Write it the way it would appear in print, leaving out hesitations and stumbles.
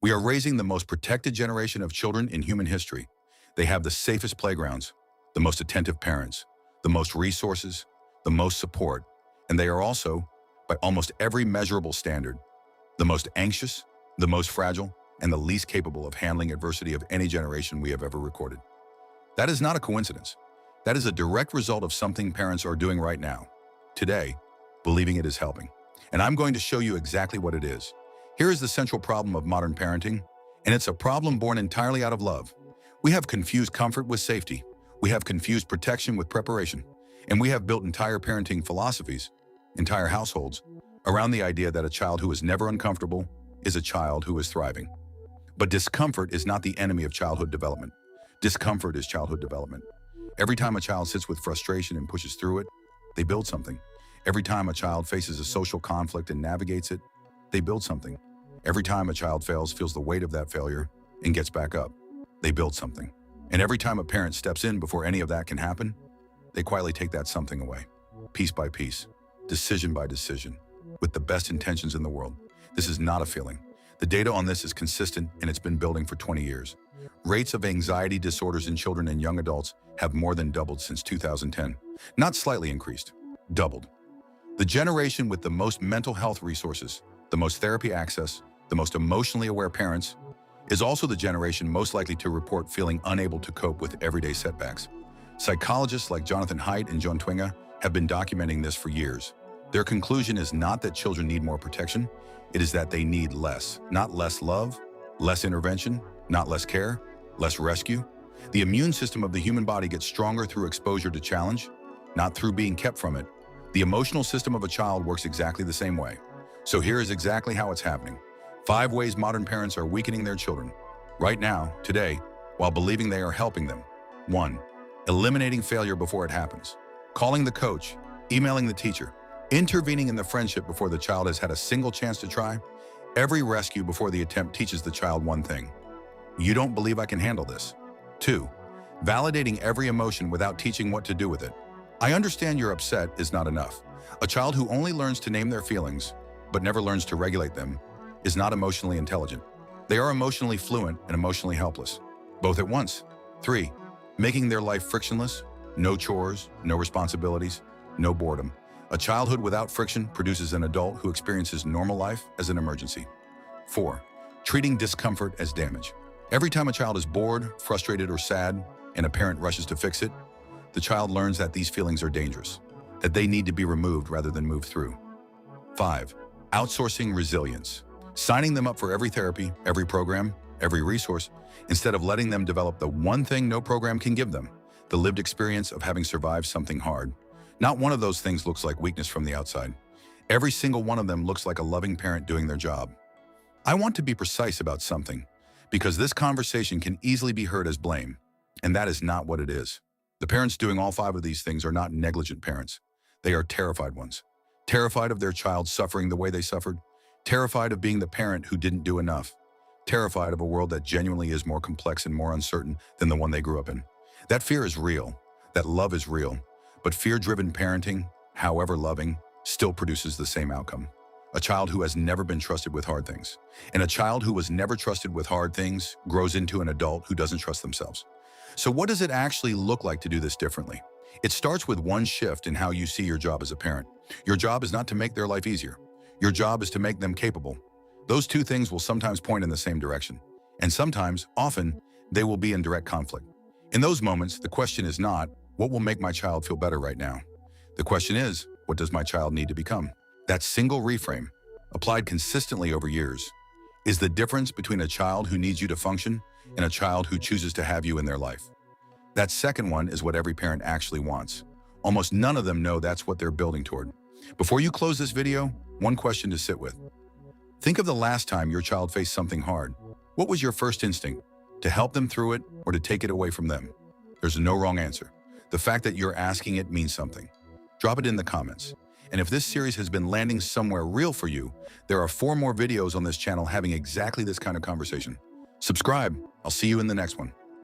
We are raising the most protected generation of children in human history. They have the safest playgrounds, the most attentive parents, the most resources, the most support, and they are also, by almost every measurable standard, the most anxious, the most fragile, and the least capable of handling adversity of any generation we have ever recorded. That is not a coincidence. That is a direct result of something parents are doing right now, today, believing it is helping. And I'm going to show you exactly what it is. Here is the central problem of modern parenting, and it's a problem born entirely out of love. We have confused comfort with safety. We have confused protection with preparation. And we have built entire parenting philosophies, entire households, around the idea that a child who is never uncomfortable is a child who is thriving. But discomfort is not the enemy of childhood development. Discomfort is childhood development. Every time a child sits with frustration and pushes through it, they build something. Every time a child faces a social conflict and navigates it, they build something. Every time a child fails, feels the weight of that failure, and gets back up, they build something. And every time a parent steps in before any of that can happen, they quietly take that something away, piece by piece, decision by decision, with the best intentions in the world. This is not a feeling. The data on this is consistent, and it's been building for 20 years. Rates of anxiety disorders in children and young adults have more than doubled since 2010. Not slightly increased, doubled. The generation with the most mental health resources, the most therapy access, the most emotionally aware parents, is also the generation most likely to report feeling unable to cope with everyday setbacks. Psychologists like Haidt and Twenge have been documenting this for years. Their conclusion is not that children need more protection, it is that they need less. Not less love, less intervention, not less care, less rescue. The immune system of the human body gets stronger through exposure to challenge, not through being kept from it. The emotional system of a child works exactly the same way. So here is exactly how it's happening. 5 ways modern parents are weakening their children. Right now, today, while believing they are helping them. 1. Eliminating failure before it happens. Calling the coach, emailing the teacher, intervening in the friendship before the child has had a single chance to try. Every rescue before the attempt teaches the child one thing. You don't believe I can handle this. 2. Validating every emotion without teaching what to do with it. I understand you're upset is not enough. A child who only learns to name their feelings, but never learns to regulate them, is not emotionally intelligent. They are emotionally fluent and emotionally helpless, both at once. 3. Making their life frictionless, no chores, no responsibilities, no boredom. A childhood without friction produces an adult who experiences normal life as an emergency. 4. Treating discomfort as damage. Every time a child is bored, frustrated, or sad, and a parent rushes to fix it, the child learns that these feelings are dangerous, that they need to be removed rather than moved through. 5. Outsourcing resilience. Signing them up for every therapy, every program, every resource, instead of letting them develop the one thing no program can give them, the lived experience of having survived something hard. Not one of those things looks like weakness from the outside. Every single one of them looks like a loving parent doing their job. I want to be precise about something, because this conversation can easily be heard as blame, and that is not what it is. The parents doing all 5 of these things are not negligent parents. They are terrified ones. Terrified of their child suffering the way they suffered. Terrified of being the parent who didn't do enough. Terrified of a world that genuinely is more complex and more uncertain than the one they grew up in. That fear is real. That love is real. But fear-driven parenting, however loving, still produces the same outcome. A child who has never been trusted with hard things. And a child who was never trusted with hard things grows into an adult who doesn't trust themselves. So what does it actually look like to do this differently? It starts with one shift in how you see your job as a parent. Your job is not to make their life easier. Your job is to make them capable. Those 2 things will sometimes point in the same direction. And sometimes, often, they will be in direct conflict. In those moments, the question is not, what will make my child feel better right now? The question is, what does my child need to become? That single reframe, applied consistently over years, is the difference between a child who needs you to function and a child who chooses to have you in their life. That second one is what every parent actually wants. Almost none of them know that's what they're building toward. Before you close this video, one question to sit with. Think of the last time your child faced something hard. What was your first instinct? To help them through it or to take it away from them? There's no wrong answer. The fact that you're asking it means something. Drop it in the comments. And if this series has been landing somewhere real for you, there are 4 more videos on this channel having exactly this kind of conversation. Subscribe. I'll see you in the next one.